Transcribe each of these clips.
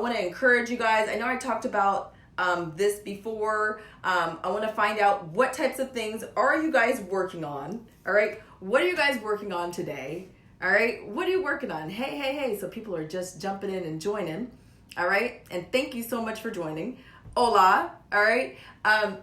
want to encourage you guys. I know I talked about this before. I want to find out what types of things are you guys working on. All right. What are you guys working on today? All right. What are you working on? Hey. So people are just jumping in and joining. All right. And thank you so much for joining. Hola. All right.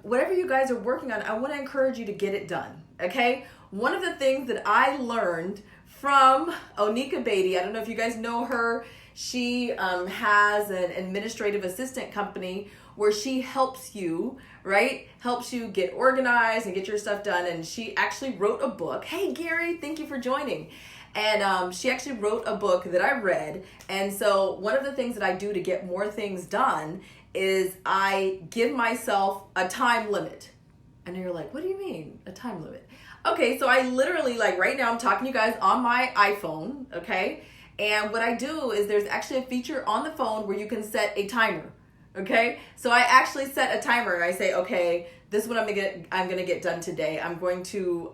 Whatever you guys are working on, I want to encourage you to get it done. Okay. One of the things that I learned from Onika Beatty, I don't know if you guys know her. She has an administrative assistant company where she helps you, right? Helps you get organized and get your stuff done. And she actually wrote a book. Hey, Gary, thank you for joining. And she actually wrote a book that I read. And so one of the things that I do to get more things done is I give myself a time limit. And you're like, what do you mean, a time limit? Okay, so I literally, like right now, I'm talking to you guys on my iPhone, okay? And what I do is there's actually a feature on the phone where you can set a timer, okay? So I actually set a timer and I say, okay, this is what I'm gonna get done today. I'm going to,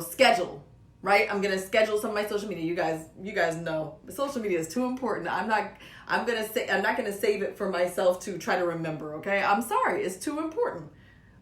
schedule, right? I'm gonna schedule some of my social media. You guys know social media is too important. I'm not gonna save it for myself to try to remember, okay? I'm sorry, it's too important.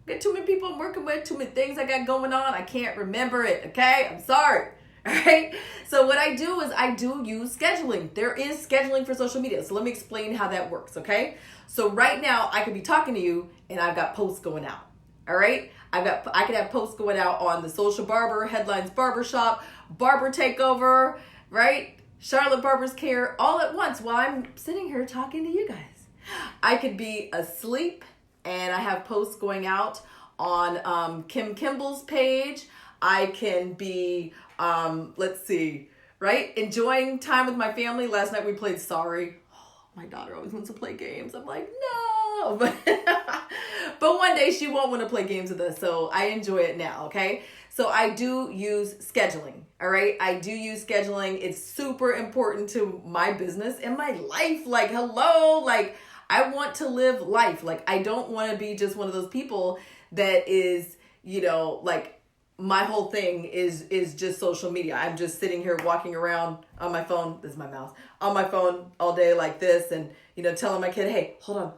Got too many people I'm working with, too many things I got going on. I can't remember it, okay? I'm sorry, all right? So what I do is I do use scheduling. There is scheduling for social media. So let me explain how that works, okay? So right now I could be talking to you and I've got posts going out, all right? I could have posts going out on The Social Barber, Headlines Barbershop, Barber Takeover, right? Charlotte Barber's Care, all at once while I'm sitting here talking to you guys. I could be asleep and I have posts going out on Kim Kimball's page. I can be, enjoying time with my family. Last night we played Sorry. Oh, my daughter always wants to play games. I'm like, no. But one day she won't want to play games with us, so I enjoy it now, okay? So I do use scheduling, all right? I do use scheduling. It's super important to my business and my life. Like, hello, like, I want to live life. Like, I don't want to be just one of those people that is, my whole thing is just social media. I'm just sitting here walking around on my phone. This is my mouse. On my phone all day like this and, telling my kid, hey, hold on.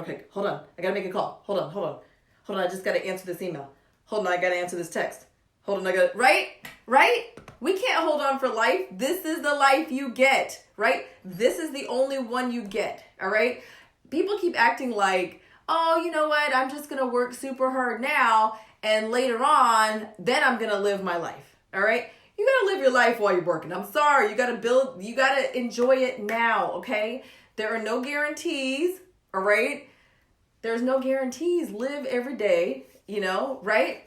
Okay, hold on. I got to make a call. Hold on. I just got to answer this email. Hold on. I got to answer this text. Hold on. Right? We can't hold on for life. This is the life you get, right? This is the only one you get, all right? People keep acting like, oh, you know what? I'm just going to work super hard now, and later on, then I'm going to live my life, all right? You got to live your life while you're working. I'm sorry. You got to enjoy it now, okay? There are no guarantees, all right? There's no guarantees. Live every day, right?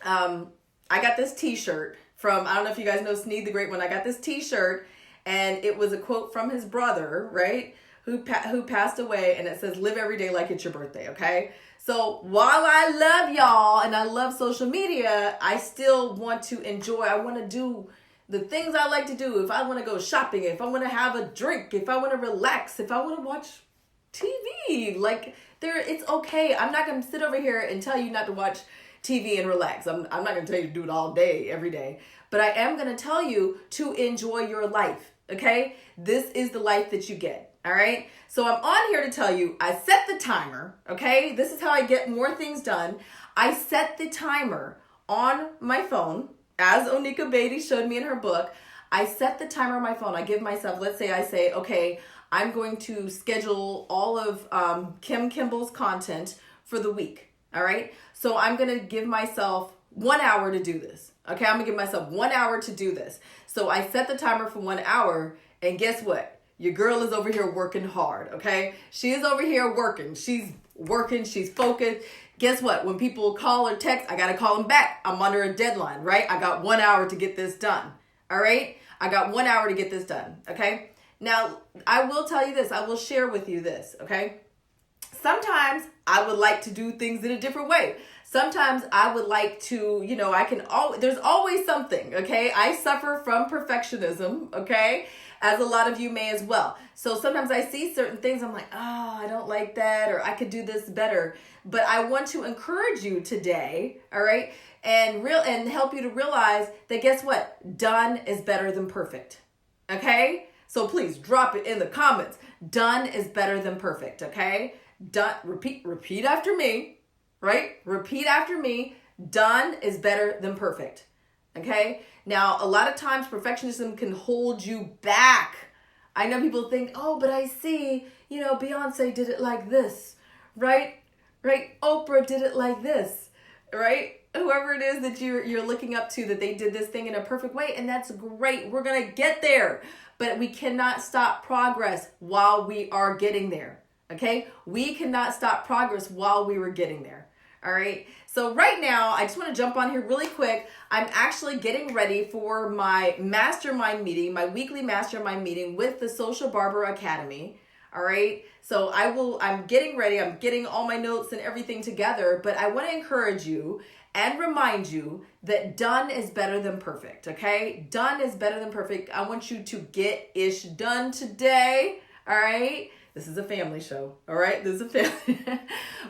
I got this t-shirt from, I don't know if you guys know Sneed the Great One. I got this t-shirt and it was a quote from his brother, right? Who passed away, and it says, live every day like it's your birthday, okay? So while I love y'all and I love social media, I still want to enjoy. I want to do the things I like to do. If I want to go shopping, if I want to have a drink, if I want to relax, if I want to watch TV, it's okay. I'm not going to sit over here and tell you not to watch TV and relax. I'm not going to tell you to do it all day, every day. But I am going to tell you to enjoy your life, okay? This is the life that you get, all right? So I'm on here to tell you, I set the timer, okay? This is how I get more things done. I set the timer on my phone, as Onika Beatty showed me in her book. I set the timer on my phone. I give myself, let's say I say, okay, I'm going to schedule all of Kim Kimball's content for the week, all right? So I'm going to give myself 1 hour to do this. Okay, I'm going to give myself 1 hour to do this. So I set the timer for 1 hour, and guess what? Your girl is over here working hard, okay? She is over here working. She's working. She's focused. Guess what? When people call or text, I got to call them back. I'm under a deadline, right? I got 1 hour to get this done, all right? I got 1 hour to get this done, okay? Now, I will tell you this. I will share with you this, okay? Sometimes I would like to do things in a different way. Sometimes I would like to, there's always something, okay? I suffer from perfectionism, okay? As a lot of you may as well. So sometimes I see certain things, I'm like, oh, I don't like that, or I could do this better. But I want to encourage you today, all right? And help you to realize that guess what? Done is better than perfect, okay? So please drop it in the comments. Done is better than perfect, okay? Done, repeat after me, right? Repeat after me. Done is better than perfect, okay? Now, a lot of times perfectionism can hold you back. I know people think, oh, but I see, Beyonce did it like this, right? Right? Oprah did it like this, right? Whoever it is that you're looking up to, that they did this thing in a perfect way, and that's great. We're going to get there, but we cannot stop progress while we are getting there, okay? We cannot stop progress while we were getting there. All right. So right now, I just want to jump on here really quick. I'm actually getting ready for my mastermind meeting, my weekly mastermind meeting with the Social Barber Academy. All right. So I'm getting ready. I'm getting all my notes and everything together, but I want to encourage you and remind you that done is better than perfect. Okay. Done is better than perfect. I want you to get ish done today. All right. This is a family show, all right? This is a family.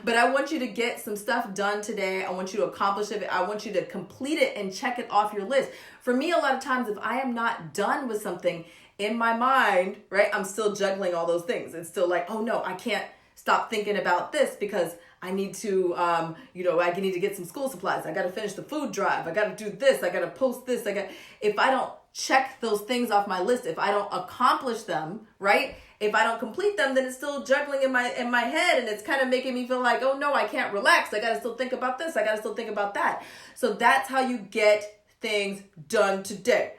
But I want you to get some stuff done today. I want you to accomplish it. I want you to complete it and check it off your list. For me, a lot of times, if I am not done with something in my mind, right, I'm still juggling all those things. It's still like, oh no, I can't stop thinking about this because I need to, I need to get some school supplies. I got to finish the food drive. I got to do this. I got to post this. If I don't check those things off my list, if I don't accomplish them, right? If I don't complete them, then it's still juggling in my head, and it's kind of making me feel like, oh no, I can't relax. I got to still think about this. I got to still think about that. So that's how you get things done today.